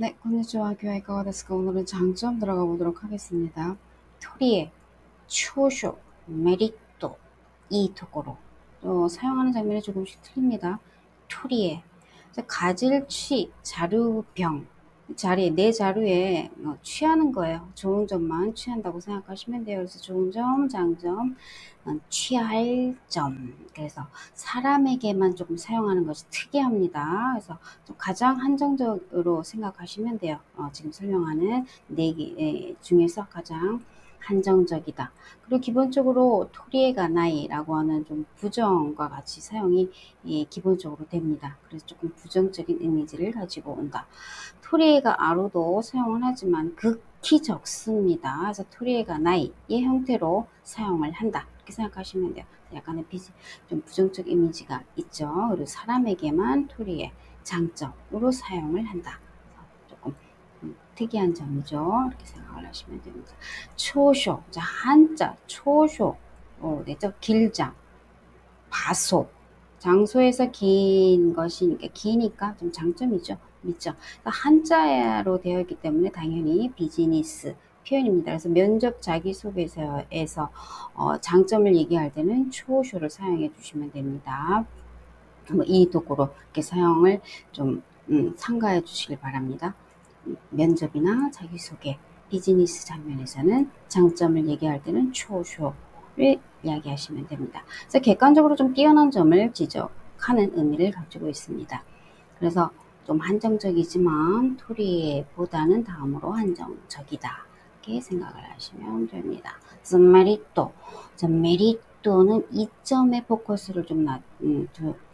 네, konnichiwa. 교회いかがですか? 오늘은 장점 들어가 보도록 하겠습니다. 토리의 초쇼, 메리트, 이 토코로. 사용하는 장면이 조금씩 틀립니다. 토리의 가질 취, 자루병. 자리에, 내 자루에 취하는 거예요. 좋은 점만 취한다고 생각하시면 돼요. 그래서 좋은 점, 장점, 취할 점. 그래서 사람에게만 조금 사용하는 것이 특이합니다. 그래서 좀 가장 한정적으로 생각하시면 돼요. 지금 설명하는 네 개 중에서 가장 한정적이다. 그리고 기본적으로 토리에가 나이라고 하는 좀 부정과 같이 사용이 기본적으로 됩니다. 그래서 조금 부정적인 이미지를 가지고 온다. 토리에가 아로도 사용을 하지만 극히 적습니다. 그래서 토리에가 나이의 형태로 사용을 한다. 이렇게 생각하시면 돼요. 약간의 좀 부정적 이미지가 있죠. 그리고 사람에게만 토리의 장점으로 사용을 한다. 조금 특이한 점이죠. 이렇게 생각을 하시면 됩니다. 초쇼, 자, 한자, 초쇼, 내적 길장, 바소, 장소에서 긴 것이 기니까 좀 장점이죠. 있죠. 한자로 되어 있기 때문에 당연히 비즈니스 표현입니다. 그래서 면접 자기소개서에서 장점을 얘기할 때는 초쇼를 사용해 주시면 됩니다. 이 도구로 이렇게 사용을 좀 삼가해 주시길 바랍니다. 면접이나 자기소개, 비즈니스 장면에서는 장점을 얘기할 때는 초쇼를 이야기하시면 됩니다. 그래서 객관적으로 좀 뛰어난 점을 지적하는 의미를 가지고 있습니다. 그래서 좀 한정적이지만 토리보다는 다음으로 한정적이다. 이렇게 생각을 하시면 됩니다. 그래서 메리토는 이점에 포커스를 좀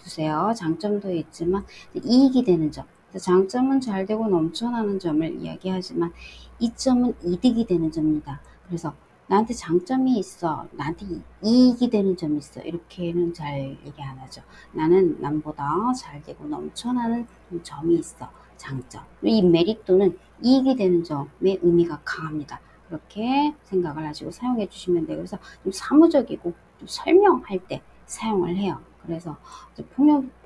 두세요. 장점도 있지만 이익이 되는 점. 장점은 잘 되고 넘쳐나는 점을 이야기하지만 이점은 이득이 되는 점입니다. 그래서 나한테 장점이 있어, 나한테 이익이 되는 점이 있어, 이렇게는 잘 얘기 안 하죠. 나는 남보다 잘 되고 넘쳐나는 점이 있어, 장점. 이 메리토는 이익이 되는 점의 의미가 강합니다. 그렇게 생각을 하시고 사용해 주시면 돼요. 그래서 좀 사무적이고 좀 설명할 때 사용을 해요. 그래서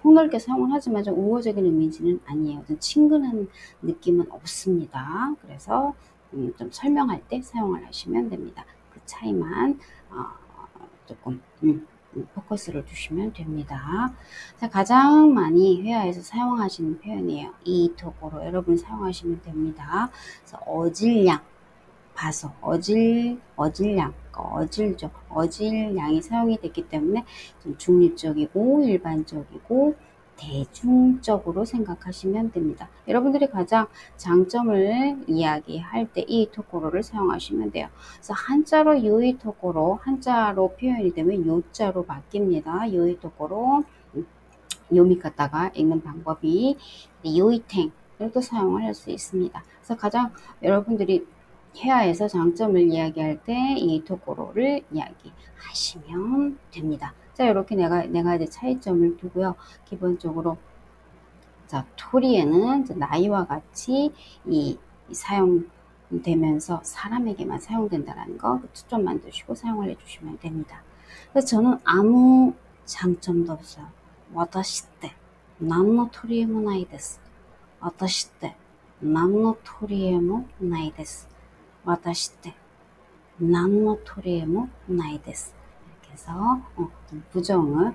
폭넓게 사용을 하지만 좀 우호적인 이미지는 아니에요. 좀 친근한 느낌은 없습니다. 그래서 좀 설명할 때 사용을 하시면 됩니다. 그 차이만 조금 포커스를 두시면 됩니다. 자, 가장 많이 회화에서 사용하시는 표현이에요. 이 도구로 여러분 사용하시면 됩니다. 그래서 어질량, 봐서 어질량, 어질죠. 어질량이 사용이 됐기 때문에 좀 중립적이고 일반적이고 대중적으로 생각하시면 됩니다. 여러분들이 가장 장점을 이야기할 때 이 토코로를 사용하시면 돼요. 그래서 한자로 요이 토코로, 한자로 표현이 되면 요자로 바뀝니다. 요이 토코로, 요미 갖다가 읽는 방법이 요이탱을 또 사용을 할 수 있습니다. 그래서 가장 여러분들이 회화에서 장점을 이야기할 때 이 토코로를 이야기하시면 됩니다. 자, 이렇게 네 가지 차이점을 두고요. 기본적으로 자, 토리에는 나이와 같이 사용되면서 사람에게만 사용된다는 거 초점만 두시고 사용을 해주시면 됩니다. 그래서 저는 아무 장점도 없어요. 私って何の取り柄もないです。私って何の取り柄もないです。私って何の取り柄もないです。이렇게 해서 부정을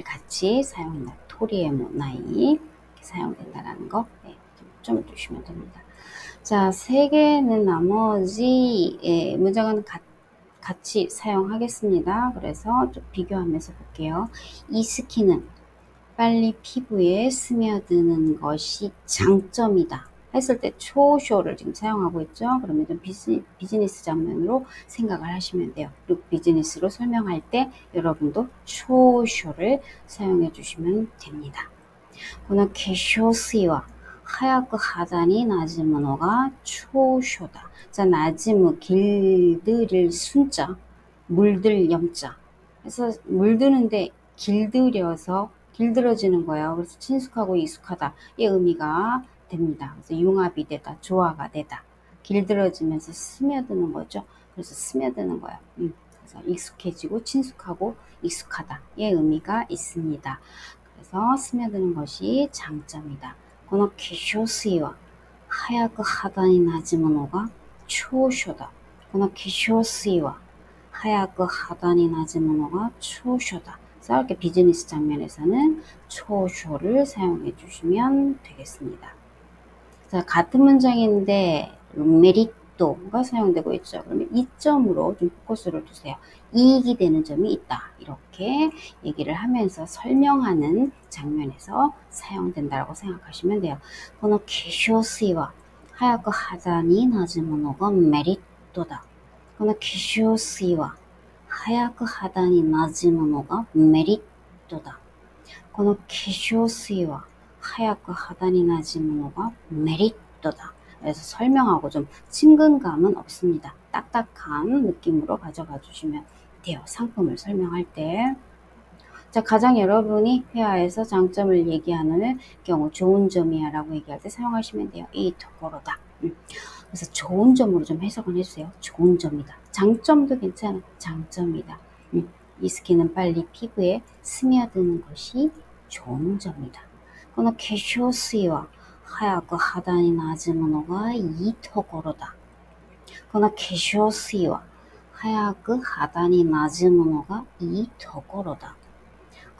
같이 사용한다. 토리에모 나이 사용된다라는 거 좀 두시면 됩니다. 자, 세 개는 나머지 문장은 같이 사용하겠습니다. 그래서 좀 비교하면서 볼게요. 이 스킨은 빨리 피부에 스며드는 것이 장점이다 했을 때 초쇼를 지금 사용하고 있죠. 그러면 좀 비즈니스 장면으로 생각을 하시면 돼요. 그리고 비즈니스로 설명할 때 여러분도 초쇼를 사용해 주시면 됩니다. この化粧水は早く肌に馴染むのが長所だ. 자, 나지무 길들일 순자, 물들 염자. 그래서 물드는데 길들어지는 거예요. 그래서 친숙하고 익숙하다. 이 의미가 됩니다. 그래서 융합이 되다, 조화가 되다. 길들어지면서 스며드는 거죠. 그래서 스며드는 거예요. 그래서 익숙해지고 친숙하고 익숙하다. 이 의미가 있습니다. 그래서 스며드는 것이 장점이다. この化粧水は早く肌に馴染むのが長所だ。この化粧水は早く肌に馴染むのが長所だ. 그래서 이렇게 비즈니스 장면에서는 초쇼를 사용해 주시면 되겠습니다. 자, 같은 문장인데 메리토가 사용되고 있죠. 그러면 이점으로 좀 포커스를 두세요. 이익이 되는 점이 있다. 이렇게 얘기를 하면서 설명하는 장면에서 사용된다고 생각하시면 돼요. この化粧水は早く肌に馴染むのがメリットだ. この化粧水は早く肌に馴染むのがメリットだ. この化粧水は早く肌に馴染むのがメリットだ. 그래서 설명하고 좀 친근감은 없습니다. 딱딱한 느낌으로 가져가 주시면 돼요. 상품을 설명할 때. 자, 가장 여러분이 회화에서 장점을 얘기하는 경우 좋은 점이야 라고 얘기할 때 사용하시면 돼요. 이 토코로다. 그래서 좋은 점으로 좀 해석을 해주세요. 좋은 점이다. 장점도 괜찮아. 장점이다. 이 스킨은 빨리 피부에 스며드는 것이 좋은 점이다. この化粧水は早く肌に馴染むのがいいところだ. この化粧水は早く肌に馴染むのがいいところだ.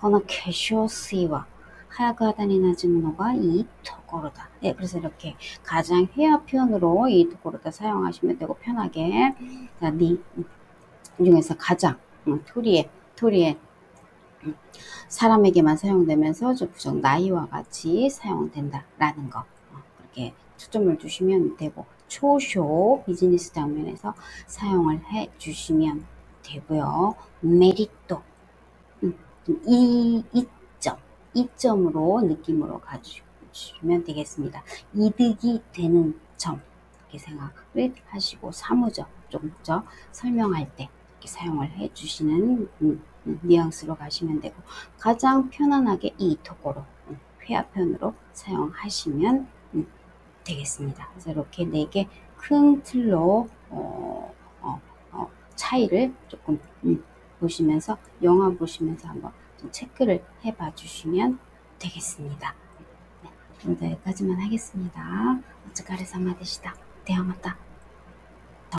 この化粧水は早く肌に馴染むのがいいところだ. 네, 그래서 이렇게 가장 회화 표현으로 이ところ다 사용하시면 되고 편하게. 자, 이 중에서 가장 토리에 사람에게만 사용되면서 좀 부정 나이와 같이 사용된다라는 거 그렇게 초점을 두시면 되고 초쇼 비즈니스 장면에서 사용을 해 주시면 되고요. 메리토 이점으로 느낌으로 가주시면 되겠습니다. 이득이 되는 점 이렇게 생각을 하시고 사무적 좀 더 설명할 때 이렇게 사용을 해 주시는 뉘앙스로 가시면 되고 가장 편안하게 이 토코로 회화 표현으로 사용하시면 되겠습니다. 그래서 이렇게 4개 큰 틀로 차이를 조금 보시면서 영화 보시면서 한번 좀 체크를 해봐 주시면 되겠습니다. 네, 오늘 여기까지만 하겠습니다. 오츠카레사마でした. ではまた.